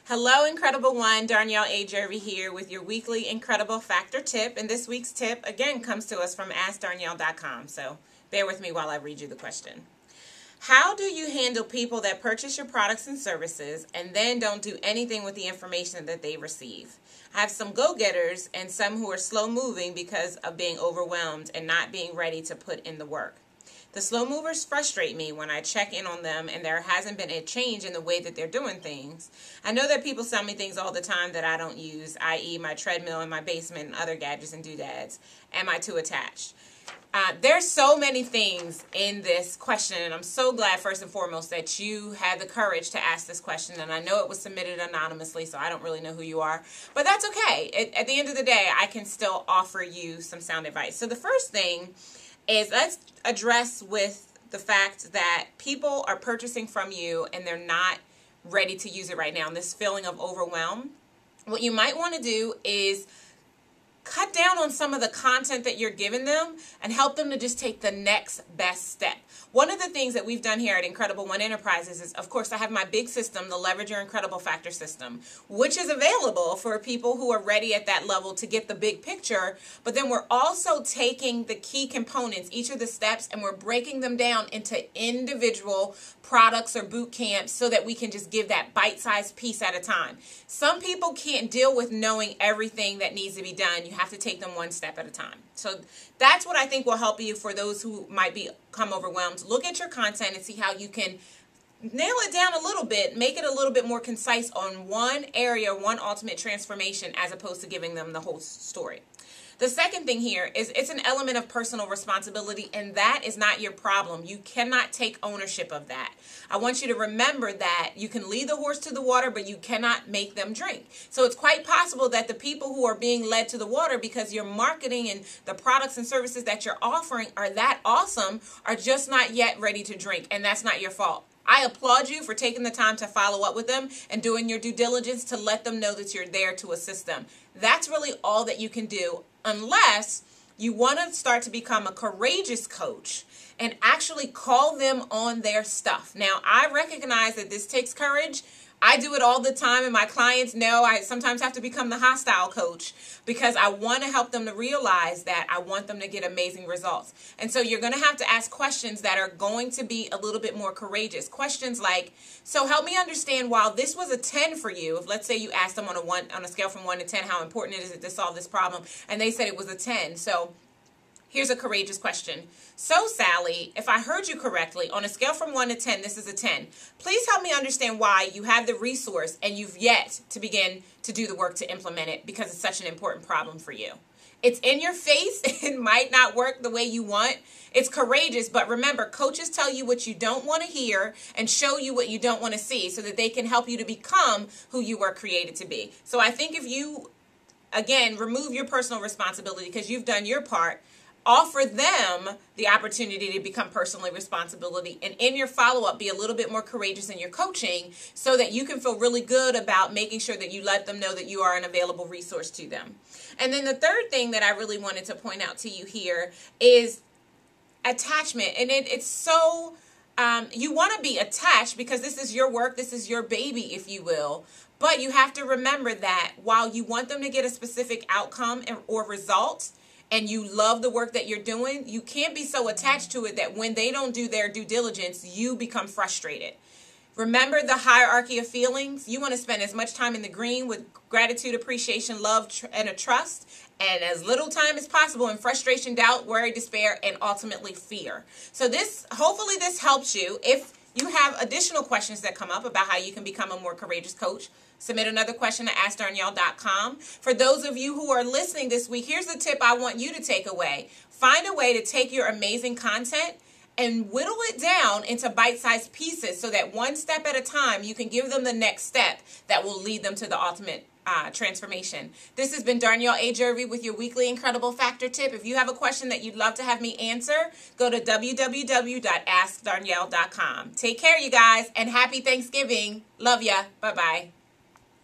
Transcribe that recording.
Hello, Incredible One. Darnyelle Jervey here with your weekly Incredible Factor tip. And this week's tip, again, comes to us from AskDarnyelle.com. So bear with me while I read you the question. How do you handle people that purchase your products and services and then don't do anything with the information that they receive? I have some go-getters and some who are slow-moving because of being overwhelmed and not being ready to put in the work. The slow movers frustrate me when I check in on them and there hasn't been a change in the way that they're doing things. I know that people sell me things all the time that I don't use, i.e. my treadmill in my basement and other gadgets and doodads. Am I too attached? There's so many things in this question, and I'm so glad, first and foremost, that you had the courage to ask this question. And I know it was submitted anonymously, so I don't really know who you are. But that's okay. At the end of the day, I can still offer you some sound advice. So the first thing is, let's address with the fact that people are purchasing from you and they're not ready to use it right now. And this feeling of overwhelm, what you might want to do is cut down on some of the content that you're giving them and help them to just take the next best step. One of the things that we've done here at Incredible One Enterprises is, of course, I have my big system, the Leverage Your Incredible Factor system, which is available for people who are ready at that level to get the big picture. But then we're also taking the key components, each of the steps, and we're breaking them down into individual products or boot camps so that we can just give that bite-sized piece at a time. Some people can't deal with knowing everything that needs to be done. You have to take them one step at a time. So that's what I think will help you for those who might become overwhelmed. Look at your content and see how you can nail it down a little bit, make it a little bit more concise on one area, one ultimate transformation, as opposed to giving them the whole story. The second thing here is it's an element of personal responsibility, and that is not your problem. You cannot take ownership of that. I want you to remember that you can lead the horse to the water, but you cannot make them drink. So it's quite possible that the people who are being led to the water because your marketing and the products and services that you're offering are that awesome are just not yet ready to drink, and that's not your fault. I applaud you for taking the time to follow up with them and doing your due diligence to let them know that you're there to assist them. That's really all that you can do, unless you want to start to become a courageous coach and actually call them on their stuff. Now, I recognize that this takes courage. I do it all the time, and my clients know I sometimes have to become the hostile coach because I want to help them to realize that I want them to get amazing results. And so you're going to have to ask questions that are going to be a little bit more courageous. Questions like, so help me understand, while this was a 10 for you, if let's say you asked them on a scale from 1 to 10, how important it is to solve this problem, and they said it was a 10. So here's a courageous question. So, Sally, if I heard you correctly, on a scale from 1 to 10, this is a 10. Please help me understand why you have the resource and you've yet to begin to do the work to implement it because it's such an important problem for you. It's in your face. It might not work the way you want. It's courageous, but remember, coaches tell you what you don't want to hear and show you what you don't want to see so that they can help you to become who you were created to be. So I think if you, again, remove your personal responsibility because you've done your part, offer them the opportunity to become personally responsibility, and in your follow-up, be a little bit more courageous in your coaching so that you can feel really good about making sure that you let them know that you are an available resource to them. And then the third thing that I really wanted to point out to you here is attachment. And it's so, you want to be attached because this is your work, this is your baby, if you will. But you have to remember that while you want them to get a specific outcome or result, and you love the work that you're doing, you can't be so attached to it that when they don't do their due diligence, you become frustrated. Remember the hierarchy of feelings. You want to spend as much time in the green with gratitude, appreciation, love, and a trust, and as little time as possible in frustration, doubt, worry, despair, and ultimately fear. So hopefully this helps you. If you have additional questions that come up about how you can become a more courageous coach, submit another question to AskDarnyelle.com. For those of you who are listening this week, here's the tip I want you to take away. Find a way to take your amazing content and whittle it down into bite-sized pieces so that one step at a time you can give them the next step that will lead them to the ultimate transformation. This has been Darnyelle Jervey with your weekly Incredible Factor tip. If you have a question that you'd love to have me answer, go to www.askdarnyelle.com. Take care, you guys, and happy Thanksgiving. Love ya. Bye-bye.